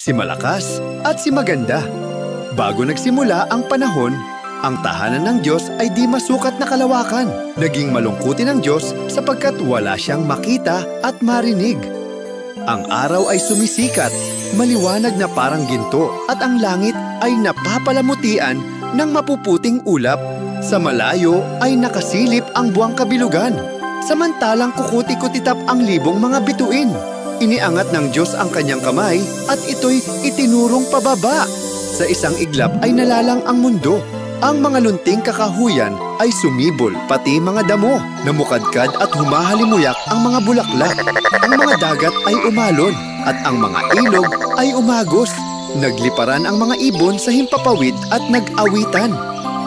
si malakas at si maganda. Bago nagsimula ang panahon, ang tahanan ng Diyos ay di masukat na kalawakan. Naging malungkutin ng Diyos sapagkat wala siyang makita at marinig. Ang araw ay sumisikat, maliwanag na parang ginto, at ang langit ay napapalamutian ng mapuputing ulap. Sa malayo ay nakasilip ang buwang kabilugan, samantalang kukuti-kutitap ang libong mga bituin. Iniangat ng Diyos ang kanyang kamay at ito'y itinurong pababa. Sa isang iglap ay nalalang ang mundo. Ang mga lunting kakahuyan ay sumibol, pati mga damo. Namukadkad at humahalimuyak ang mga bulaklak. Ang mga dagat ay umalon at ang mga ilog ay umagos. Nagliparan ang mga ibon sa himpapawid at nag-awitan.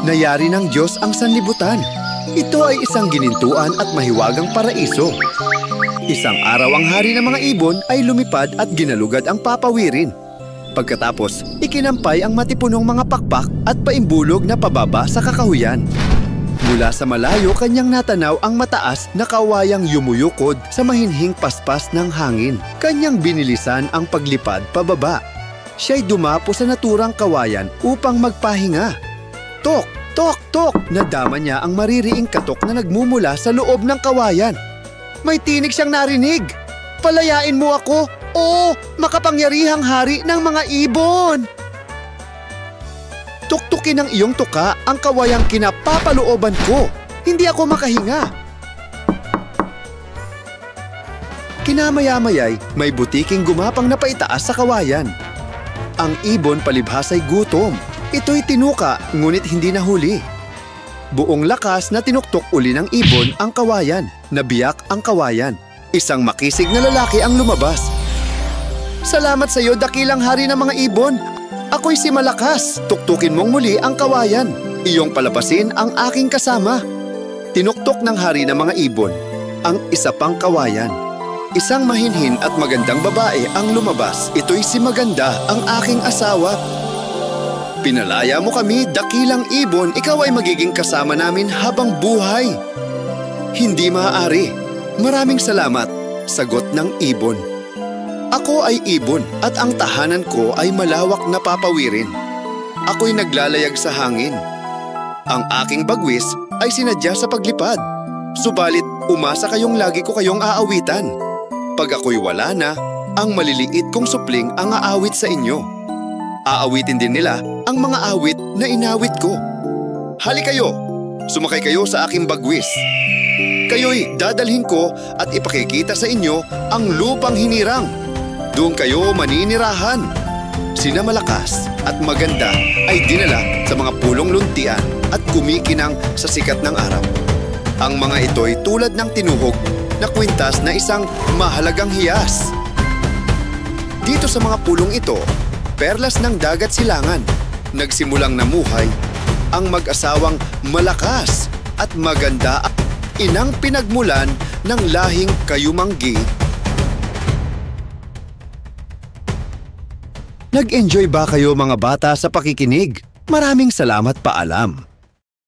Nayari ng Diyos ang sanlibutan. Ito ay isang ginintuan at mahiwagang paraiso. Isang araw ang hari ng mga ibon ay lumipad at ginalugad ang papawirin. Pagkatapos, ikinampay ang matipunong mga pakpak at paimbulog na pababa sa kakahuyan. Mula sa malayo, kanyang natanaw ang mataas na kawayang yumuyukod sa mahinhing paspas ng hangin. Kanyang binilisan ang paglipad pababa. Siya'y dumapo sa naturang kawayan upang magpahinga. Tok! Tok! Tok! Nadama niya ang maririing katok na nagmumula sa loob ng kawayan. May tinig siyang narinig! Palayain mo ako! Oo, makapangyarihang hari ng mga ibon! Tuktukin ng iyong tuka ang kawayang kinapapalooban ko. Hindi ako makahinga. Kinamaya-mayay, may butiking gumapang na paitaas sa kawayan. Ang ibon palibhas ay gutom. Ito'y tinuka, ngunit hindi nahuli. Buong lakas na tinuktok uli ng ibon ang kawayan. Nabiyak ang kawayan. Isang makisig na lalaki ang lumabas. Salamat sa iyo, dakilang hari ng mga ibon. Ako'y si Malakas. Tuktukin mong muli ang kawayan. Iyong palabasin ang aking kasama. Tinuktok ng hari ng mga ibon ang isa pang kawayan. Isang mahinhin at magandang babae ang lumabas. Ito'y si Maganda, ang aking asawa. Pinalaya mo kami, dakilang ibon. Ikaw ay magiging kasama namin habang buhay. Hindi maaari. Maraming salamat, sagot ng ibon. Ako ay ibon at ang tahanan ko ay malawak na papawirin. Ako'y naglalayag sa hangin. Ang aking bagwis ay sinadya sa paglipad. Subalit, umasa kayong lagi ko kayong aawitan. Pag ako'y wala na, ang maliliit kong supling ang aawit sa inyo. Aawitin din nila ang mga awit na inawit ko. Hali kayo! Sumakay kayo sa aking bagwis. Kayo'y dadalhin ko at ipakikita sa inyo ang lupang hinirang. Doon kayo maninirahan. Sina Malakas at Maganda ay dinala sa mga pulong luntian at kumikinang sa sikat ng araw. Ang mga ito'y tulad ng tinuhog na kwintas na isang mahalagang hiyas. Dito sa mga pulong ito, perlas ng dagat silangan, nagsimulang namuhay ang mag-asawang Malakas at Maganda, inang pinagmulan ng lahing Kayumanggi. Nag-enjoy ba kayo mga bata sa pakikinig? Maraming salamat, paalam!